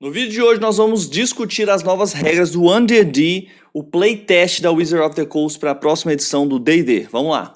No vídeo de hoje nós vamos discutir as novas regras do D&D, o playtest da Wizards of the Coast para a próxima edição do D&D. Vamos lá!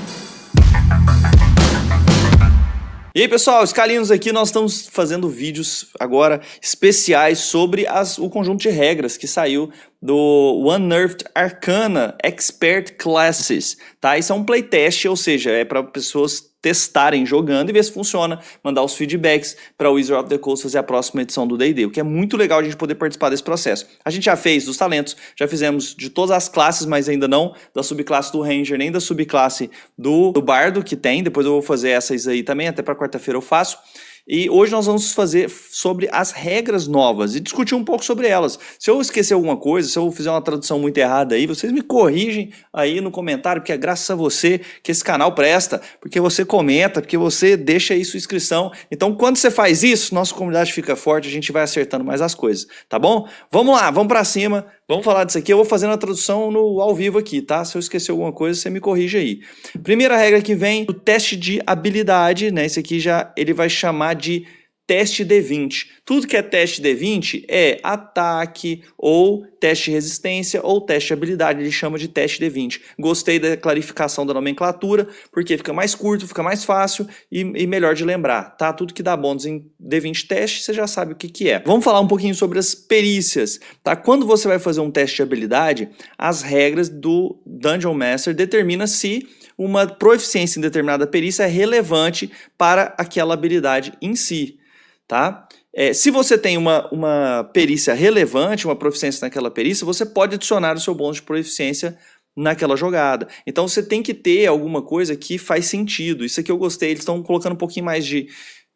E aí pessoal, Scalinos aqui, nós estamos fazendo vídeos agora especiais sobre o conjunto de regras que saiu do Unearthed Arcana Expert Classes, tá? Isso é um playtest, ou seja, é para pessoas testarem jogando e ver se funciona, mandar os feedbacks para o Wizards of the Coast fazer a próxima edição do D&D, o que é muito legal a gente poder participar desse processo. A gente já fez dos talentos, já fizemos de todas as classes, mas ainda não da subclasse do Ranger, nem da subclasse do Bardo que tem, depois eu vou fazer essas aí também, até para quarta-feira eu faço. E hoje nós vamos fazer sobre as regras novas e discutir um pouco sobre elas. Se eu esquecer alguma coisa, se eu fizer uma tradução muito errada aí, vocês me corrigem aí no comentário, porque é graças a você que esse canal presta, porque você comenta, porque você deixa aí sua inscrição. Então, quando você faz isso, nossa comunidade fica forte, a gente vai acertando mais as coisas, tá bom? Vamos lá, vamos pra cima, vamos falar disso aqui. Eu vou fazendo a tradução ao vivo aqui, tá? Se eu esquecer alguma coisa, você me corrige aí. Primeira regra que vem, o teste de habilidade, né? Esse aqui ele vai chamar de teste D20. Tudo que é teste D20 é ataque, ou teste de resistência, ou teste de habilidade. Ele chama de teste D20. Gostei da clarificação da nomenclatura, porque fica mais curto, fica mais fácil e melhor de lembrar, tá? Tudo que dá bônus em D20 teste, você já sabe o que é. Vamos falar um pouquinho sobre as perícias, tá? Quando você vai fazer um teste de habilidade, as regras do Dungeon Master determinam se uma proficiência em determinada perícia é relevante para aquela habilidade em si. Tá? Se você tem uma perícia relevante, uma proficiência naquela perícia, você pode adicionar o seu bônus de proficiência naquela jogada. Então você tem que ter alguma coisa que faz sentido. Isso aqui eu gostei, eles estão colocando um pouquinho mais de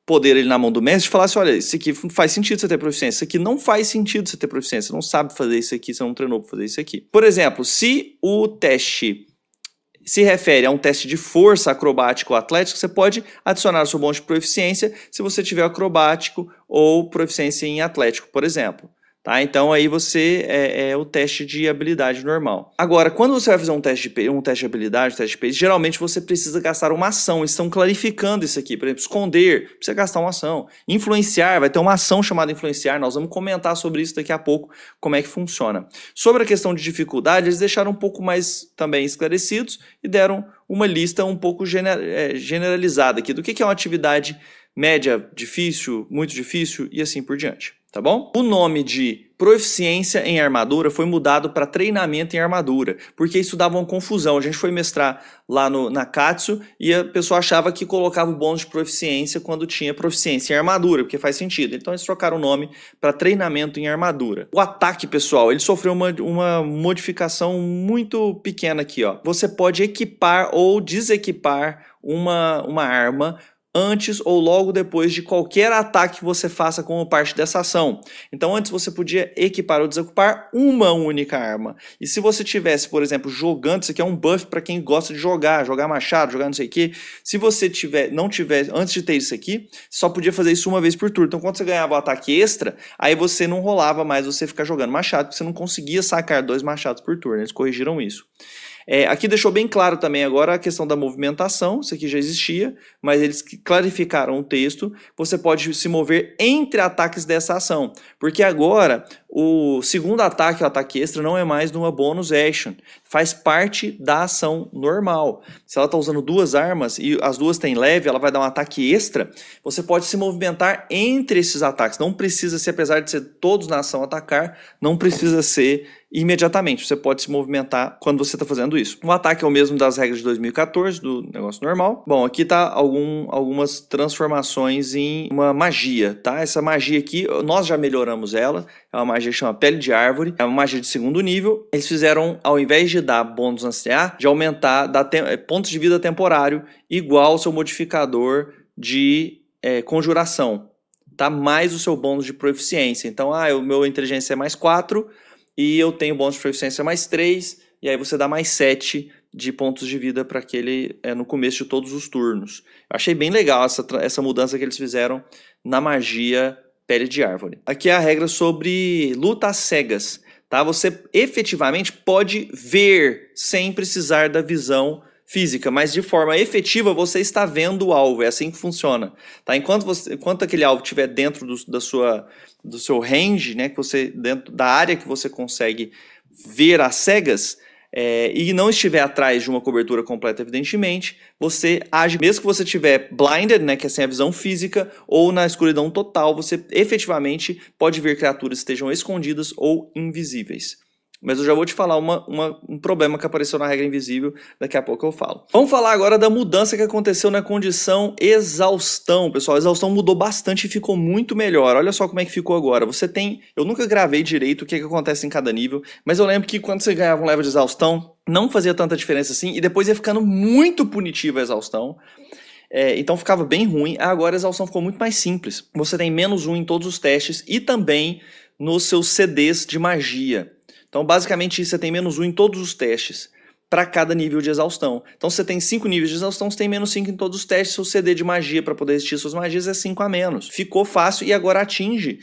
poder ali na mão do mestre de falar assim, olha, isso aqui faz sentido você ter proficiência, isso aqui não faz sentido você ter proficiência, você não sabe fazer isso aqui, você não treinou para fazer isso aqui. Por exemplo, se o teste se refere a um teste de força acrobático ou atlético, você pode adicionar o seu bônus de proficiência se você tiver acrobático ou proficiência em atlético, por exemplo. Tá? Então aí você é o teste de habilidade normal. Agora, quando você vai fazer um teste de habilidade, um teste de perícia, geralmente você precisa gastar uma ação. Eles estão clarificando isso aqui. Por exemplo, esconder, precisa gastar uma ação. Influenciar, vai ter uma ação chamada influenciar. Nós vamos comentar sobre isso daqui a pouco, como é que funciona. Sobre a questão de dificuldade, eles deixaram um pouco mais também esclarecidos e deram uma lista um pouco generalizada aqui do que é uma atividade média, difícil, muito difícil e assim por diante. Tá bom? O nome de proficiência em armadura foi mudado para treinamento em armadura, porque isso dava uma confusão. A gente foi mestrar lá na Katsu e a pessoa achava que colocava o bônus de proficiência quando tinha proficiência em armadura, porque faz sentido. Então eles trocaram o nome para treinamento em armadura. O ataque, pessoal, ele sofreu uma modificação muito pequena aqui, ó. Você pode equipar ou desequipar uma arma antes ou logo depois de qualquer ataque que você faça como parte dessa ação. Então antes você podia equipar ou desequipar uma única arma. E se você tivesse, por exemplo, jogando, isso aqui é um buff para quem gosta de jogar machado, jogar não sei o que. Se você não tiver, antes de ter isso aqui, só podia fazer isso uma vez por turno. Então quando você ganhava o ataque extra, aí você não rolava mais você ficar jogando machado, porque você não conseguia sacar 2 machados por turno. Eles corrigiram isso. Aqui deixou bem claro também agora a questão da movimentação, isso aqui já existia, mas eles clarificaram o texto, você pode se mover entre ataques dessa ação, porque agora o segundo ataque, o ataque extra, não é mais numa bonus action, faz parte da ação normal. Se ela está usando 2 armas e as duas têm leve, ela vai dar um ataque extra, você pode se movimentar entre esses ataques, não precisa ser, apesar de ser todos na ação atacar, não precisa ser imediatamente, você pode se movimentar quando você está fazendo isso. O ataque é o mesmo das regras de 2014, do negócio normal. Bom, aqui tá algumas transformações em uma magia, tá? Essa magia aqui, nós já melhoramos ela, é uma magia que chama Pele de Árvore, é uma magia de 2º nível. Eles fizeram, ao invés de dar bônus na CA, de aumentar, dar pontos de vida temporário, igual ao seu modificador de conjuração, tá? Mais o seu bônus de proficiência. Então, o meu inteligência é mais 4, e eu tenho bônus de proficiência mais 3, e aí você dá mais 7 de pontos de vida para aquele no começo de todos os turnos. Eu achei bem legal essa mudança que eles fizeram na magia Pele de Árvore. Aqui é a regra sobre luta às cegas. Tá? Você efetivamente pode ver sem precisar da visão física, mas de forma efetiva você está vendo o alvo, é assim que funciona, tá? Enquanto aquele alvo estiver dentro do seu range, né, dentro da área que você consegue ver às cegas, e não estiver atrás de uma cobertura completa, evidentemente, você age, mesmo que você estiver blinded, né, que é sem a visão física, ou na escuridão total, você efetivamente pode ver criaturas que estejam escondidas ou invisíveis. Mas eu já vou te falar um problema que apareceu na regra invisível, daqui a pouco eu falo. Vamos falar agora da mudança que aconteceu na condição exaustão. Pessoal, a exaustão mudou bastante e ficou muito melhor. Olha só como é que ficou agora. Eu nunca gravei direito o que acontece em cada nível, mas eu lembro que quando você ganhava um level de exaustão, não fazia tanta diferença assim, e depois ia ficando muito punitiva a exaustão. Então ficava bem ruim. Agora a exaustão ficou muito mais simples. Você tem -1 em todos os testes e também nos seus CDs de magia. Então, basicamente, você tem -1 em todos os testes para cada nível de exaustão. Então, se você tem 5 níveis de exaustão, você tem -5 em todos os testes. Seu CD de magia para poder resistir suas magias é 5 a menos. Ficou fácil e agora atinge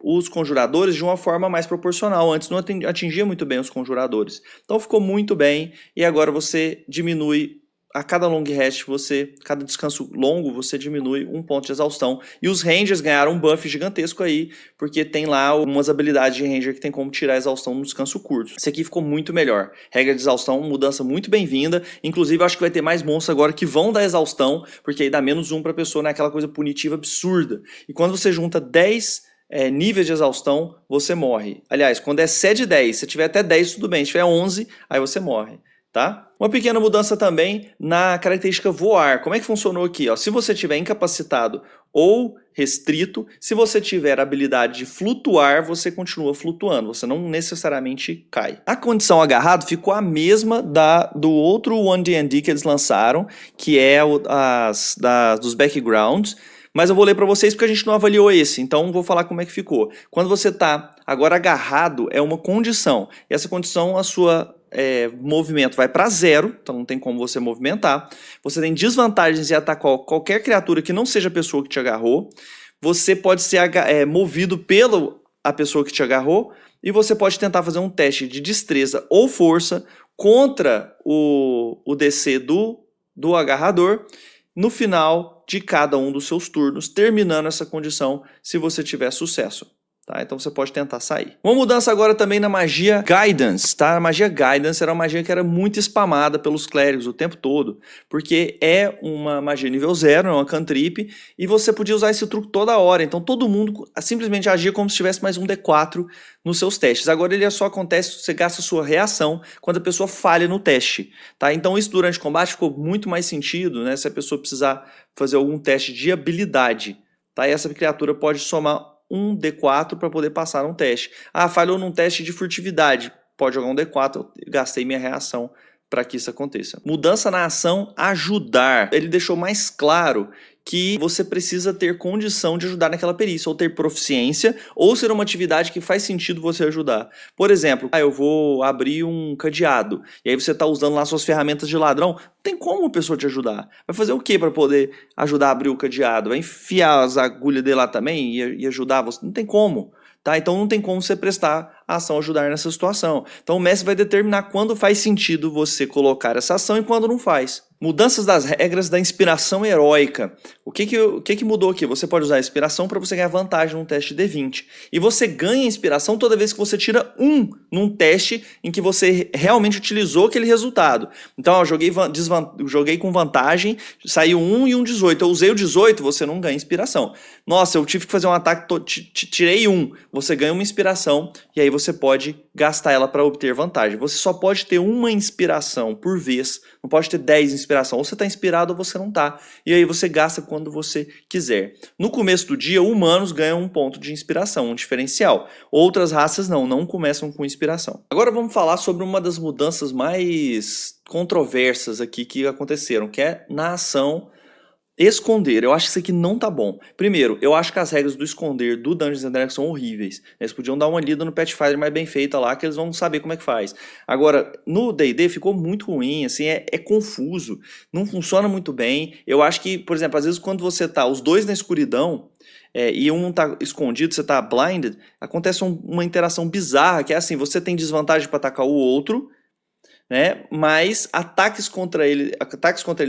os conjuradores de uma forma mais proporcional. Antes não atingia muito bem os conjuradores. Então, ficou muito bem e agora você diminui. A cada long rest, cada descanso longo, você diminui 1 ponto de exaustão. E os rangers ganharam um buff gigantesco aí, porque tem lá umas habilidades de ranger que tem como tirar a exaustão no descanso curto. Esse aqui ficou muito melhor. Regra de exaustão, mudança muito bem-vinda. Inclusive, eu acho que vai ter mais monstros agora que vão dar exaustão, porque aí dá -1 pra pessoa, né? Aquela coisa punitiva absurda. E quando você junta 10 níveis de exaustão, você morre. Aliás, quando é 7 de 10, se tiver até 10, tudo bem. Se tiver 11, aí você morre. Tá? Uma pequena mudança também na característica voar. Como é que funcionou aqui? Ó, se você estiver incapacitado ou restrito, se você tiver a habilidade de flutuar, você continua flutuando, você não necessariamente cai. A condição agarrado ficou a mesma do outro 1D&D que eles lançaram, que é dos backgrounds, mas eu vou ler para vocês porque a gente não avaliou esse, então vou falar como é que ficou. Quando você está agora agarrado, é uma condição, e essa condição, a sua movimento vai para 0, então não tem como você movimentar. Você tem desvantagens em atacar qualquer criatura que não seja a pessoa que te agarrou. Você pode ser movido pela a pessoa que te agarrou e você pode tentar fazer um teste de destreza ou força contra o DC do agarrador no final de cada um dos seus turnos, terminando essa condição se você tiver sucesso. Tá? Então você pode tentar sair. Uma mudança agora também na magia Guidance. Tá? A magia Guidance era uma magia que era muito spamada pelos clérigos o tempo todo, porque é uma magia nível 0, é uma cantrip, e você podia usar esse truque toda hora. Então todo mundo simplesmente agia como se tivesse mais um D4 nos seus testes. Agora ele só acontece se você gasta sua reação quando a pessoa falha no teste. Tá? Então isso durante o combate ficou muito mais sentido, né? Se a pessoa precisar fazer algum teste de habilidade. Tá? E essa criatura pode somar um D4 para poder passar um teste. Falhou num teste de furtividade. Pode jogar um D4, eu gastei minha reação para que isso aconteça. Mudança na ação ajudar. Ele deixou mais claro que você precisa ter condição de ajudar naquela perícia, ou ter proficiência, ou ser uma atividade que faz sentido você ajudar. Por exemplo, eu vou abrir um cadeado, e aí você está usando lá suas ferramentas de ladrão, não tem como a pessoa te ajudar. Vai fazer o que para poder ajudar a abrir o cadeado? Vai enfiar as agulhas dele lá também e ajudar você? Não tem como. Tá? Então não tem como você prestar a ação ajudar nessa situação. Então o mestre vai determinar quando faz sentido você colocar essa ação e quando não faz. Mudanças das regras da inspiração heróica. O que mudou aqui? Você pode usar a inspiração para você ganhar vantagem num teste de D20. E você ganha inspiração toda vez que você tira 1 num teste em que você realmente utilizou aquele resultado. Então, eu joguei com vantagem, saiu 1 e um 18. Eu usei o 18, você não ganha inspiração. Nossa, eu tive que fazer um ataque, tirei 1. Você ganha uma inspiração e aí você pode gastar ela para obter vantagem. Você só pode ter uma inspiração por vez, não pode ter 10 inspiração. Ou você está inspirado ou você não está. E aí você gasta quando você quiser. No começo do dia, humanos ganham 1 ponto de inspiração, um diferencial. Outras raças não começam com inspiração. Agora vamos falar sobre uma das mudanças mais controversas aqui que aconteceram, que é na ação esconder. Eu acho que isso aqui não tá bom. Primeiro, eu acho que as regras do esconder do Dungeons & Dragons são horríveis. Eles podiam dar uma lida no Pathfinder mais bem feita lá, que eles vão saber como é que faz. Agora, no D&D ficou muito ruim, assim, é confuso. Não funciona muito bem. Eu acho que, por exemplo, às vezes quando você tá os dois na escuridão, e um tá escondido, você tá blinded, acontece uma interação bizarra, que é assim, você tem desvantagem para atacar o outro, né? Mas ataques contra ele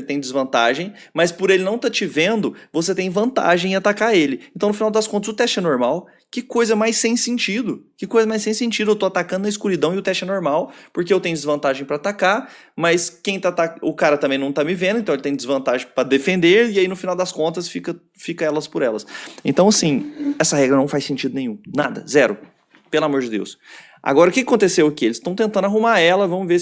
tem desvantagem, mas por ele não estar te vendo, você tem vantagem em atacar ele. Então, no final das contas, o teste é normal. Que coisa mais sem sentido. Que coisa mais sem sentido. Eu tô atacando na escuridão e o teste é normal, porque eu tenho desvantagem para atacar, mas o cara também não tá me vendo, então ele tem desvantagem para defender, e aí no final das contas fica elas por elas. Então, assim, essa regra não faz sentido nenhum. Nada. Zero. Pelo amor de Deus. Agora, o que aconteceu aqui? Eles estão tentando arrumar ela, vão ver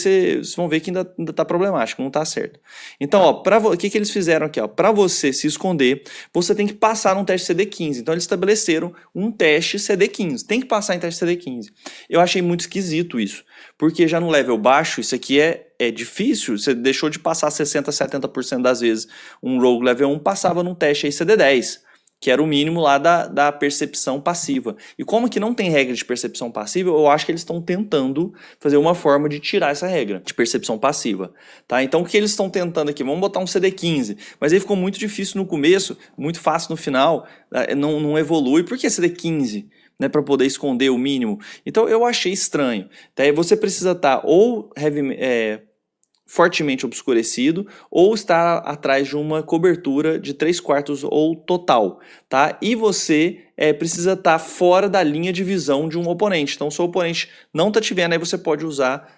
que ainda tá problemático, não tá certo. Então, ó, o que eles fizeram aqui? Para você se esconder, você tem que passar num teste CD15. Então, eles estabeleceram um teste CD15. Tem que passar em teste CD15. Eu achei muito esquisito isso, porque já no level baixo, isso aqui é difícil. Você deixou de passar 60%, 70% das vezes um rogue level 1, passava num teste aí CD10. Que era o mínimo lá da percepção passiva. E como que não tem regra de percepção passiva, eu acho que eles estão tentando fazer uma forma de tirar essa regra de percepção passiva. Tá? Então o que eles estão tentando aqui? Vamos botar um CD15. Mas aí ficou muito difícil no começo, muito fácil no final, não evolui. Por que CD15? Né, para poder esconder o mínimo. Então eu achei estranho. Tá? Você precisa estar ou fortemente obscurecido ou estar atrás de uma cobertura de 3/4 ou total, tá? E você precisa estar fora da linha de visão de um oponente. Então, se o oponente não está te vendo, aí você pode usar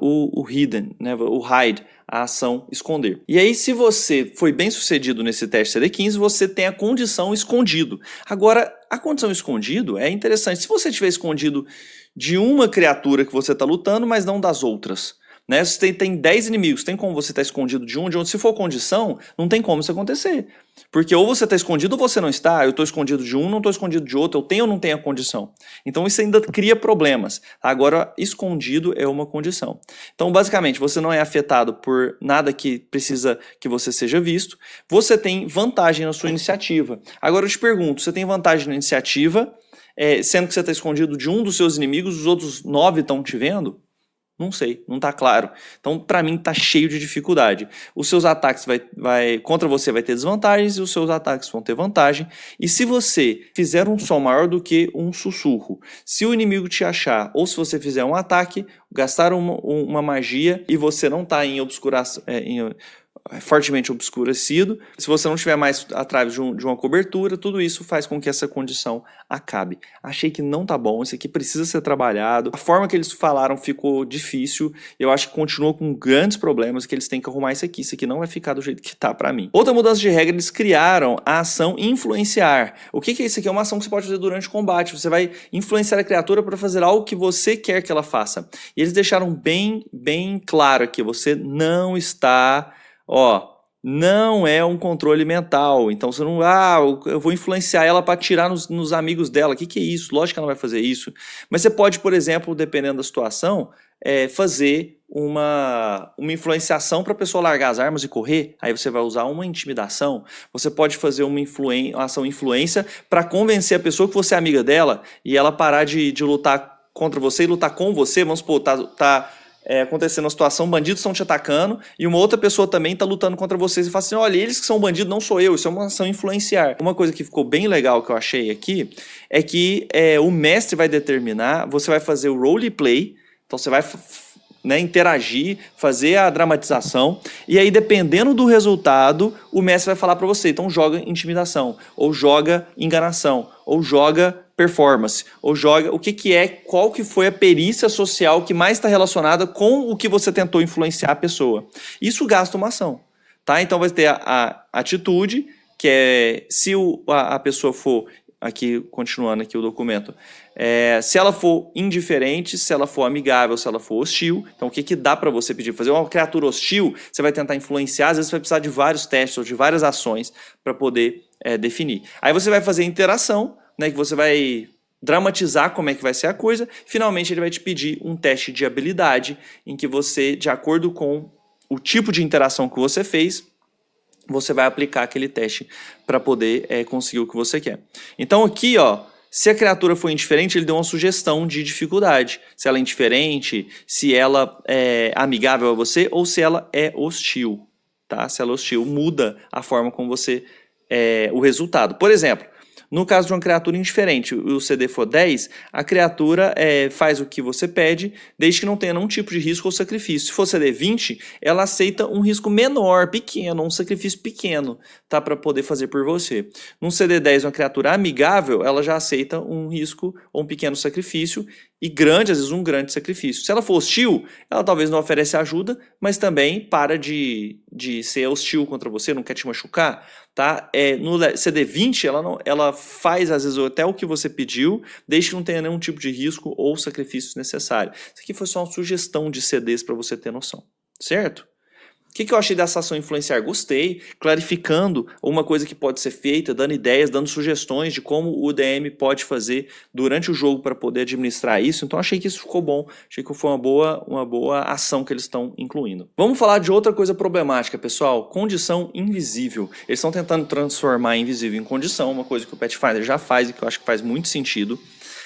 o hidden, né? O hide, a ação esconder. E aí, se você foi bem sucedido nesse teste CD15, você tem a condição escondido. Agora, a condição escondido é interessante. Se você tiver escondido de uma criatura que você está lutando, mas não das outras, né? Você tem 10 inimigos, tem como você estar escondido de outro. Se for condição, não tem como isso acontecer. Porque ou você está escondido ou você não está. Eu estou escondido de um, não estou escondido de outro. Eu tenho ou não tenho a condição. Então isso ainda cria problemas. Agora, escondido é uma condição. Então, basicamente, você não é afetado por nada que precisa que você seja visto. Você tem vantagem na sua iniciativa. Agora eu te pergunto, você tem vantagem na iniciativa, sendo que você está escondido de um dos seus inimigos, os outros 9 estão te vendo? Não sei, não está claro. Então, para mim, está cheio de dificuldade. Os seus ataques contra você vai ter desvantagens e os seus ataques vão ter vantagem. E se você fizer um som maior do que um sussurro, se o inimigo te achar ou se você fizer um ataque, gastar uma magia e você não está em obscuração, fortemente obscurecido, se você não estiver mais atrás de uma cobertura, tudo isso faz com que essa condição acabe. Achei que não tá bom, isso aqui precisa ser trabalhado. A forma que eles falaram ficou difícil, eu acho que continua com grandes problemas, que eles têm que arrumar isso aqui não vai ficar do jeito que tá pra mim. Outra mudança de regra, eles criaram a ação influenciar. O que é isso aqui? É uma ação que você pode fazer durante o combate, você vai influenciar a criatura para fazer algo que você quer que ela faça. E eles deixaram bem claro aqui, você não está... não é um controle mental. Então você não... eu vou influenciar ela para atirar nos amigos dela. O que é isso? Lógico que ela não vai fazer isso. Mas você pode, por exemplo, dependendo da situação, fazer uma influenciação para a pessoa largar as armas e correr. Aí você vai usar uma intimidação. Você pode fazer uma ação influência para convencer a pessoa que você é amiga dela e ela parar de lutar contra você e lutar com você. Vamos supor, acontecendo uma situação, bandidos estão te atacando e uma outra pessoa também está lutando contra vocês e fala assim, olha, eles que são bandidos, não sou eu, isso é uma ação influenciar. Uma coisa que ficou bem legal que eu achei aqui é que o mestre vai determinar, você vai fazer o roleplay, então você vai interagir, fazer a dramatização e aí dependendo do resultado, o mestre vai falar para você, então joga intimidação, ou joga enganação, ou joga performance, ou joga qual que foi a perícia social que mais está relacionada com o que você tentou influenciar a pessoa. Isso gasta uma ação, tá? Então vai ter a atitude, que é se a pessoa for, aqui continuando aqui o documento, se ela for indiferente, se ela for amigável, se ela for hostil, então o que dá para você pedir? Fazer uma criatura hostil, você vai tentar influenciar, às vezes você vai precisar de vários testes ou de várias ações para poder definir. Aí você vai fazer interação, né, que você vai dramatizar como é que vai ser a coisa. Finalmente ele vai te pedir um teste de habilidade em que você, de acordo com o tipo de interação que você fez, você vai aplicar aquele teste para poder conseguir o que você quer. Então aqui, se a criatura for indiferente, ele deu uma sugestão de dificuldade. Se ela é indiferente, se ela é amigável a você ou se ela é hostil. Tá? Se ela é hostil, muda a forma como você... o resultado. Por exemplo, No caso de uma criatura indiferente, o CD for 10, a criatura faz o que você pede, desde que não tenha nenhum tipo de risco ou sacrifício. Se for CD 20, ela aceita um risco menor, pequeno, um sacrifício pequeno, tá, para poder fazer por você. Num CD 10, uma criatura amigável, ela já aceita um risco ou um pequeno sacrifício, e grande, às vezes um grande sacrifício. Se ela for hostil, ela talvez não oferece ajuda, mas também para de ser hostil contra você, não quer te machucar, tá? No CD20, ela faz às vezes até o que você pediu, desde que não tenha nenhum tipo de risco ou sacrifício necessário. Isso aqui foi só uma sugestão de CDs para você ter noção, certo? O que eu achei dessa ação influenciar? Gostei, clarificando uma coisa que pode ser feita, dando ideias, dando sugestões de como o DM pode fazer durante o jogo para poder administrar isso. Então achei que isso ficou bom, achei que foi uma boa ação que eles estão incluindo. Vamos falar de outra coisa problemática, pessoal, condição invisível. Eles estão tentando transformar invisível em condição, uma coisa que o Pathfinder já faz e que eu acho que faz muito sentido.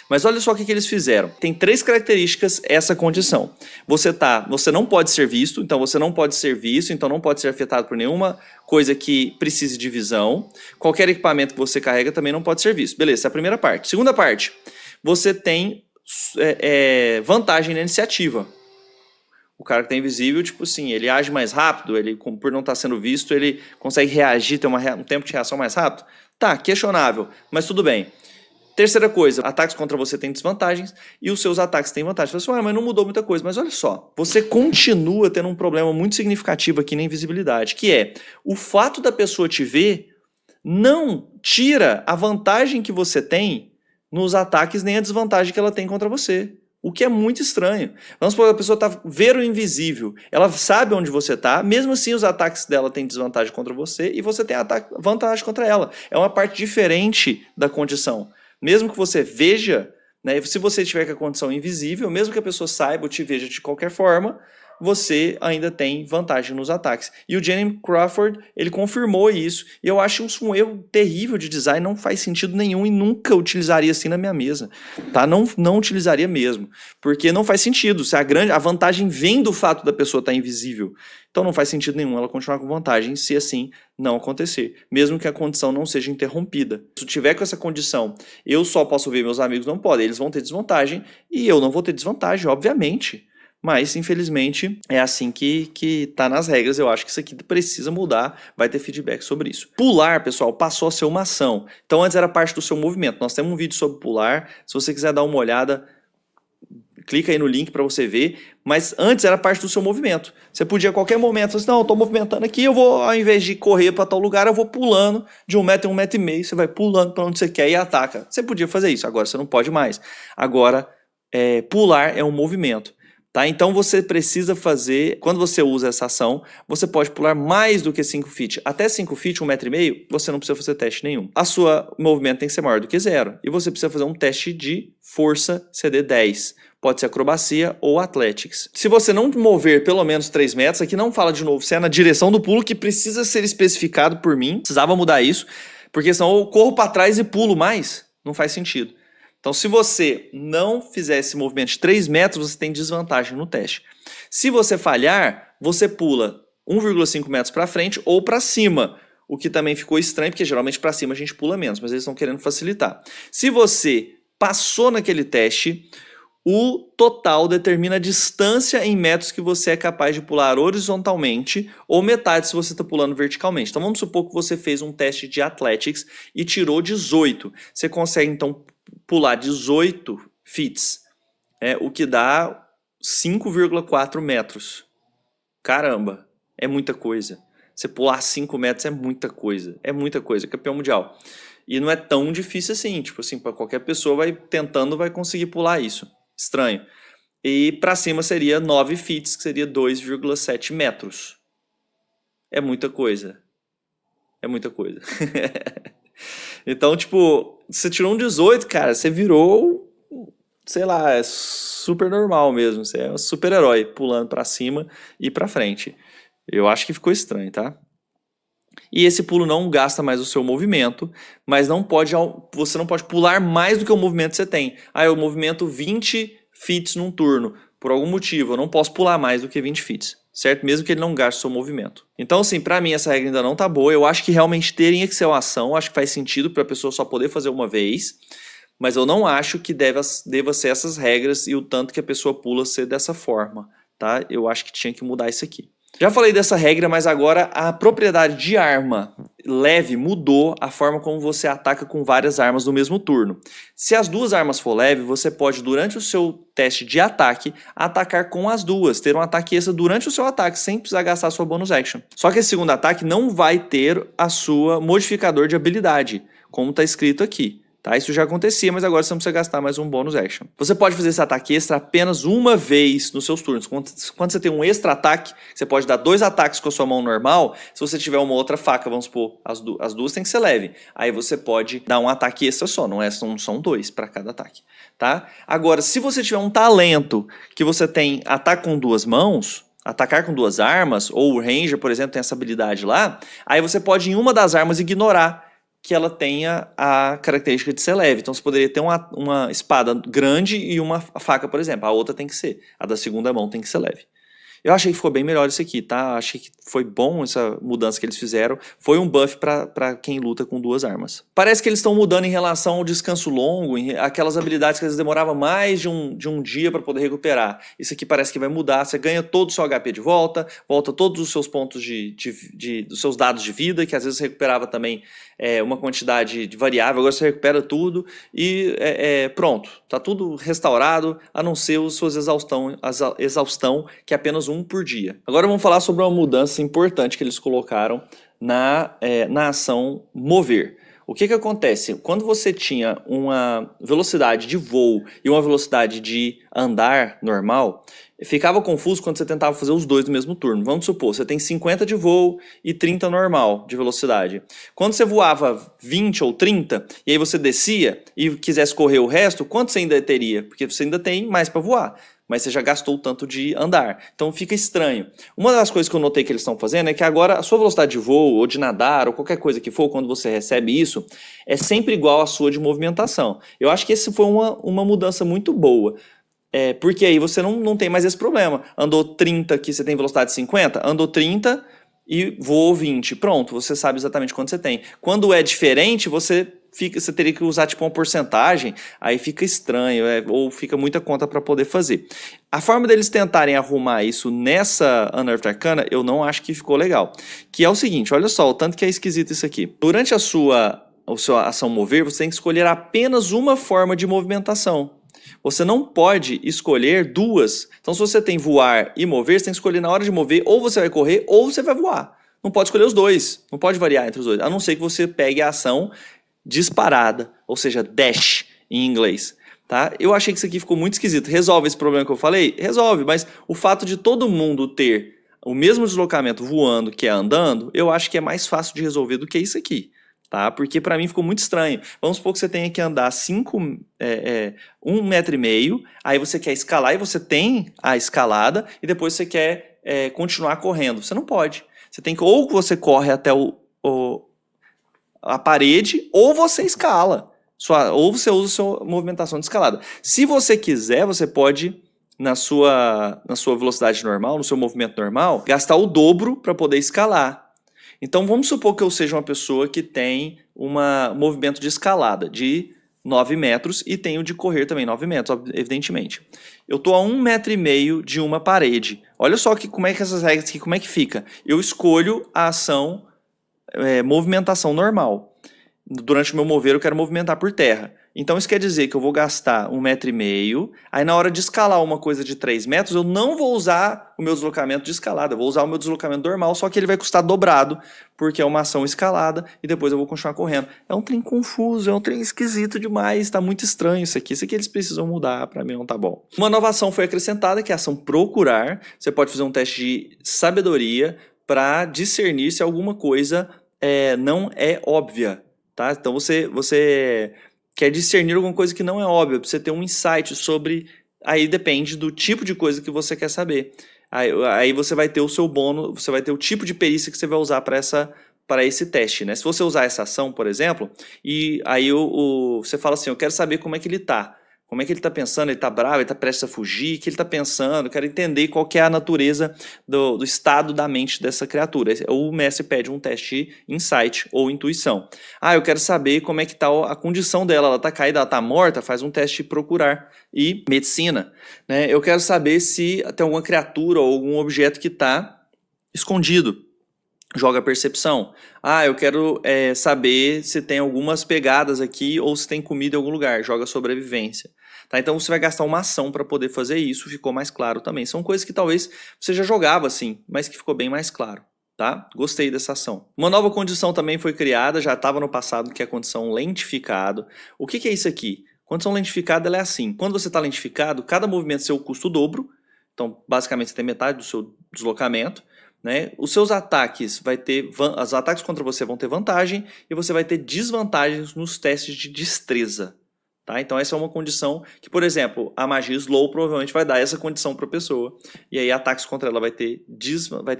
Mas olha só o que eles fizeram. Tem 3 características essa condição. Você não pode ser visto, então não pode ser afetado por nenhuma coisa que precise de visão. Qualquer equipamento que você carrega também não pode ser visto. Beleza, essa é a primeira parte. Segunda parte, você tem vantagem na iniciativa. O cara que tá invisível, tipo assim, ele age mais rápido, ele, por não estar sendo visto, ele consegue reagir, ter um tempo de reação mais rápido. Tá, questionável, mas tudo bem. Terceira coisa, ataques contra você têm desvantagens e os seus ataques têm vantagens. Você fala, mas não mudou muita coisa. Mas olha só, você continua tendo um problema muito significativo aqui na invisibilidade, que é o fato da pessoa te ver não tira a vantagem que você tem nos ataques nem a desvantagem que ela tem contra você. O que é muito estranho. Vamos supor que a pessoa ver o invisível, ela sabe onde você está, mesmo assim os ataques dela têm desvantagem contra você e você tem vantagem contra ela. É uma parte diferente da condição. Mesmo que você veja, né, se você tiver com a condição invisível, mesmo que a pessoa saiba ou te veja de qualquer forma, você ainda tem vantagem nos ataques. E o Jenny Crawford, ele confirmou isso. E eu acho isso um erro terrível de design, não faz sentido nenhum e nunca utilizaria assim na minha mesa. Tá? Não utilizaria mesmo. Porque não faz sentido. Se a vantagem vem do fato da pessoa estar invisível. Então não faz sentido nenhum ela continuar com vantagem se assim não acontecer. Mesmo que a condição não seja interrompida. Se eu tiver com essa condição, eu só posso ver, meus amigos não podem. Eles vão ter desvantagem e eu não vou ter desvantagem, obviamente. Mas, infelizmente, é assim que tá nas regras. Eu acho que isso aqui precisa mudar. Vai ter feedback sobre isso. Pular, pessoal, passou a ser uma ação. Então, antes era parte do seu movimento. Nós temos um vídeo sobre pular. Se você quiser dar uma olhada, clica aí no link para você ver. Mas antes era parte do seu movimento. Você podia a qualquer momento falar assim, não, eu tô movimentando aqui, eu vou, ao invés de correr para tal lugar, eu vou pulando de 1 metro em 1,5 metros. Você vai pulando para onde você quer e ataca. Você podia fazer isso. Agora você não pode mais. Agora, pular é um movimento. Tá? Então você precisa fazer, quando você usa essa ação, você pode pular mais do que 5 feet. Até 5 feet, 1,5 metro, você não precisa fazer teste nenhum. A sua movimento tem que ser maior do que 0. E você precisa fazer um teste de força CD 10. Pode ser acrobacia ou athletics. Se você não mover pelo menos 3 metros, aqui não fala de novo, se é na direção do pulo, que precisa ser especificado por mim. Precisava mudar isso, porque senão eu corro para trás e pulo mais. Não faz sentido. Então, se você não fizer esse movimento de 3 metros, você tem desvantagem no teste. Se você falhar, você pula 1,5 metros para frente ou para cima, o que também ficou estranho, porque geralmente para cima a gente pula menos, mas eles estão querendo facilitar. Se você passou naquele teste, o total determina a distância em metros que você é capaz de pular horizontalmente ou metade se você está pulando verticalmente. Então, vamos supor que você fez um teste de Athletics e tirou 18. Você consegue, então, pular 18 feet, o que dá 5,4 metros. Caramba, é muita coisa. Você pular 5 metros é muita coisa. É muita coisa, campeão mundial. E não é tão difícil assim, tipo assim, para qualquer pessoa vai conseguir pular isso. Estranho. E para cima seria 9 feet, que seria 2,7 metros. É muita coisa. É muita coisa. Então, tipo, você tirou um 18, cara, você virou, sei lá, é super normal mesmo. Você é um super-herói pulando pra cima e pra frente. Eu acho que ficou estranho, tá? E esse pulo não gasta mais o seu movimento, mas você não pode pular mais do que o movimento que você tem. Ah, eu movimento 20 feet num turno. por algum motivo, eu não posso pular mais do que 20 feet, certo? Mesmo que ele não gaste o seu movimento. Então, assim, pra mim essa regra ainda não tá boa. Eu acho que realmente teria que ser uma ação, acho que faz sentido pra pessoa só poder fazer uma vez, mas eu não acho que deva ser essas regras e o tanto que a pessoa pula ser dessa forma, tá? Eu acho que tinha que mudar isso aqui. Já falei dessa regra, mas agora a propriedade de arma leve mudou a forma como você ataca com várias armas no mesmo turno. Se as duas armas for leve, você pode, durante o seu teste de ataque, atacar com as duas, ter um ataque extra durante o seu ataque, sem precisar gastar sua bonus action. Só que esse segundo ataque não vai ter a sua modificador de habilidade, como está escrito aqui. Tá? Isso já acontecia, mas agora você não precisa gastar mais um bônus action. Você pode fazer esse ataque extra apenas uma vez nos seus turnos. Quando você tem um extra ataque, você pode dar 2 ataques com a sua mão normal. Se você tiver uma outra faca, vamos supor, as duas tem que ser leve. Aí você pode dar um ataque extra só, não são 2 para cada ataque. Tá? Agora, se você tiver um talento que você tem ataque com 2 mãos, atacar com 2 armas, ou o Ranger, por exemplo, tem essa habilidade lá, aí você pode em uma das armas ignorar que ela tenha a característica de ser leve. Então você poderia ter uma espada grande e uma faca, por exemplo. A outra tem que ser. A da segunda mão tem que ser leve. Eu achei que ficou bem melhor isso aqui, tá? Achei que foi bom essa mudança que eles fizeram. Foi um buff para quem luta com 2 armas. Parece que eles estão mudando em relação ao descanso longo, aquelas habilidades que às vezes demorava mais de um dia para poder recuperar. Isso aqui parece que vai mudar. Você ganha todo o seu HP de volta, volta todos os seus pontos dos seus dados de vida, que às vezes recuperava também uma quantidade variável. Agora você recupera tudo e pronto. Tá tudo restaurado, a não ser as suas exaustão, que é apenas 1 por dia. Agora vamos falar sobre uma mudança importante que eles colocaram na ação mover. O que acontece? Quando você tinha uma velocidade de voo e uma velocidade de andar normal, ficava confuso quando você tentava fazer os dois no mesmo turno. Vamos supor, você tem 50 de voo e 30 normal de velocidade. Quando você voava 20 ou 30, e aí você descia e quisesse correr o resto, quanto você ainda teria? Porque você ainda tem mais para voar, mas você já gastou o tanto de andar. Então fica estranho. Uma das coisas que eu notei que eles estão fazendo é que agora a sua velocidade de voo, ou de nadar, ou qualquer coisa que for, quando você recebe isso, é sempre igual à sua de movimentação. Eu acho que esse foi uma mudança muito boa. Porque aí você não tem mais esse problema. Andou 30, que você tem velocidade de 50, andou 30 e voou 20. Pronto, você sabe exatamente quanto você tem. Quando é diferente, você teria que usar tipo uma porcentagem, aí fica estranho, ou fica muita conta para poder fazer. A forma deles tentarem arrumar isso nessa Unearthed Arcana, eu não acho que ficou legal. Que é o seguinte, olha só, o tanto que é esquisito isso aqui. Durante a sua ação mover, você tem que escolher apenas uma forma de movimentação. Você não pode escolher 2. Então, se você tem voar e mover, você tem que escolher na hora de mover, ou você vai correr, ou você vai voar. Não pode escolher os 2. Não pode variar entre os 2. A não ser que você pegue a ação disparada, ou seja, dash em inglês. Tá? Eu achei que isso aqui ficou muito esquisito. Resolve esse problema que eu falei? Resolve, mas o fato de todo mundo ter o mesmo deslocamento voando que é andando, eu acho que é mais fácil de resolver do que isso aqui. Tá? Porque para mim ficou muito estranho. Vamos supor que você tenha que andar 1,5 metros, aí você quer escalar e você tem a escalada e depois você quer continuar correndo. Você não pode. Você tem que, ou você corre até a parede, ou você escala. Ou você usa a sua movimentação de escalada. Se você quiser, você pode, na sua velocidade normal, no seu movimento normal, gastar o dobro para poder escalar. Então vamos supor que eu seja uma pessoa que tem um movimento de escalada de 9 metros e tenho de correr também 9 metros, evidentemente. Eu estou a 1,5 metros de uma parede. Olha só como é que essas regras aqui, como é que fica. Eu escolho a ação movimentação normal. Durante o meu mover eu quero movimentar por terra. Então isso quer dizer que eu vou gastar 1,5 metros, aí na hora de escalar uma coisa de 3 metros, eu não vou usar o meu deslocamento de escalada, eu vou usar o meu deslocamento normal, só que ele vai custar dobrado, porque é uma ação escalada, e depois eu vou continuar correndo. É um trem confuso, é um trem esquisito demais, tá muito estranho isso aqui eles precisam mudar, pra mim não tá bom. Uma nova ação foi acrescentada, que é a ação procurar. Você pode fazer um teste de sabedoria para discernir se alguma coisa não é óbvia, tá? Então você quer discernir alguma coisa que não é óbvia, para você ter um insight sobre... Aí depende do tipo de coisa que você quer saber. Aí você vai ter o seu bônus, você vai ter o tipo de perícia que você vai usar para esse teste, né? Se você usar essa ação, por exemplo, e aí você fala assim, eu quero saber como é que ele tá. Como é que ele está pensando? Ele está bravo? Ele está prestes a fugir? O que ele está pensando? Eu quero entender qual que é a natureza do estado da mente dessa criatura. O mestre pede um teste de insight ou intuição. Eu quero saber como é que está a condição dela. Ela está caída, ela está morta? Faz um teste de procurar. E medicina, né? Eu quero saber se tem alguma criatura ou algum objeto que está escondido. Joga percepção. Eu quero saber se tem algumas pegadas aqui ou se tem comida em algum lugar. Joga sobrevivência. Tá? Então você vai gastar uma ação para poder fazer isso. Ficou mais claro também. São coisas que talvez você já jogava assim, mas que ficou bem mais claro. Tá? Gostei dessa ação. Uma nova condição também foi criada, já estava no passado, que é a condição lentificado. O que é isso aqui? Condição lentificada ela é assim. Quando você está lentificado, cada movimento seu custa o dobro. Então basicamente você tem metade do seu deslocamento. Né? Os seus ataques os ataques contra você vão ter vantagem e você vai ter desvantagens nos testes de destreza. Tá? Então essa é uma condição que, por exemplo, a magia Slow provavelmente vai dar essa condição para a pessoa. E aí ataques contra ela vai ter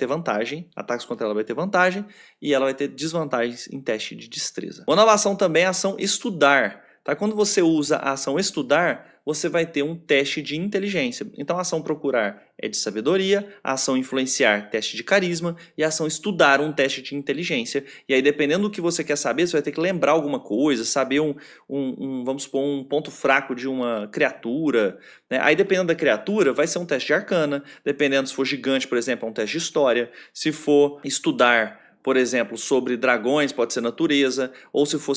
vantagem, ataques contra ela vai ter vantagem e ela vai ter desvantagens em teste de destreza. Uma nova ação também é a ação estudar. Tá? Quando você usa a ação estudar, você vai ter um teste de inteligência. Então a ação procurar é de sabedoria, a ação influenciar, teste de carisma, e a ação estudar, um teste de inteligência. E aí, dependendo do que você quer saber, você vai ter que lembrar alguma coisa, saber vamos supor, um ponto fraco de uma criatura. Né? Aí, dependendo da criatura, vai ser um teste de arcana. Dependendo se for gigante, por exemplo, é um teste de história. Se for estudar, por exemplo, sobre dragões, pode ser natureza, ou se for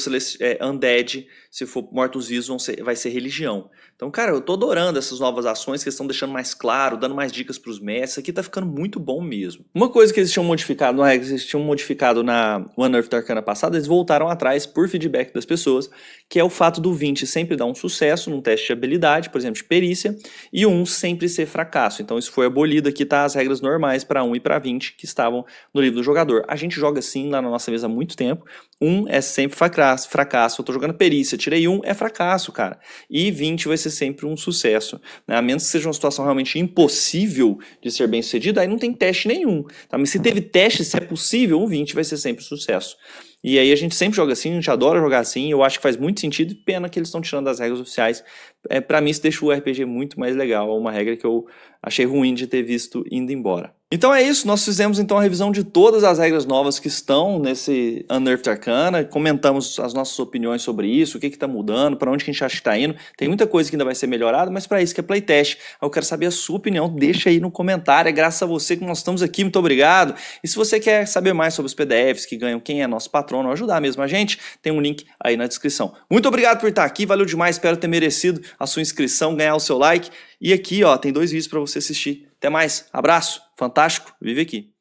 undead, se for mortos-vivos, vai ser religião. Então, cara, eu tô adorando essas novas ações que estão deixando mais claro, dando mais dicas para os mestres. Isso aqui tá ficando muito bom mesmo. Uma coisa que eles tinham modificado, não é, que eles tinham modificado na Unearthed Arcana passada, eles voltaram atrás por feedback das pessoas, que é o fato do 20 sempre dar um sucesso num teste de habilidade, por exemplo, de perícia, e o 1 sempre ser fracasso. Então isso foi abolido, aqui tá as regras normais para 1 e para 20 que estavam no livro do jogador. A gente joga assim lá na nossa mesa há muito tempo. 1 é sempre fracasso. Eu tô jogando perícia, tirei 1, é fracasso, cara. E 20 vai ser sempre um sucesso. Né? A menos que seja uma situação realmente impossível de ser bem sucedida, aí não tem teste nenhum. Tá? Mas se teve teste, se é possível, um 20 vai ser sempre sucesso. E aí a gente sempre joga assim, a gente adora jogar assim, eu acho que faz muito sentido, pena que eles estão tirando das regras oficiais. Pra mim isso deixa o RPG muito mais legal, uma regra que eu achei ruim de ter visto indo embora. Então é isso, nós fizemos então a revisão de todas as regras novas que estão nesse Unearthed Arcana, comentamos as nossas opiniões sobre isso, o que está mudando, para onde que a gente acha que está indo. Tem muita coisa que ainda vai ser melhorada, mas para isso que é playtest. Eu quero saber a sua opinião, deixa aí no comentário, é graças a você que nós estamos aqui, muito obrigado. E se você quer saber mais sobre os PDFs que ganham, quem é nosso patrono, ajudar mesmo a gente, tem um link aí na descrição. Muito obrigado por estar aqui, valeu demais, espero ter merecido a sua inscrição, ganhar o seu like. E aqui, ó, tem 2 vídeos para você assistir. Até mais, abraço, fantástico, vive aqui.